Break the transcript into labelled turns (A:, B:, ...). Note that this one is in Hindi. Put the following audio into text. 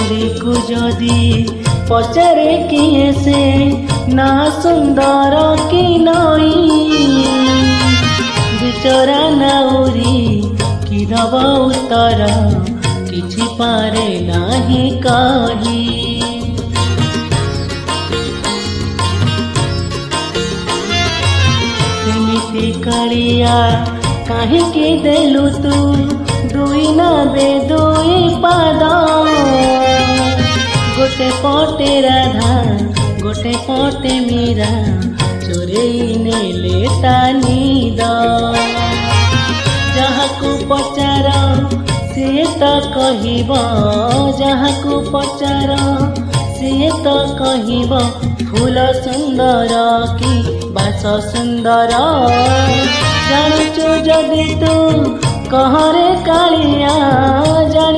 A: नारी को जदि पचारे किए से ना सुंदर कि नई बिचरा नाउरी कि दब उत्तर किछि पारे नाही कही। सेमिति कालिया काहेकि देलु तू दुई नाबे दुई पाद गोटे पटे राधा गोटे पटे मीरा चोरेई नेले ता नीद। जहाकू पचार से तो कहिब जहाकू पचार से तो कहिब फूल सुंदर कि बास सुंदर जानुचु जदि तू कहरे कालिया।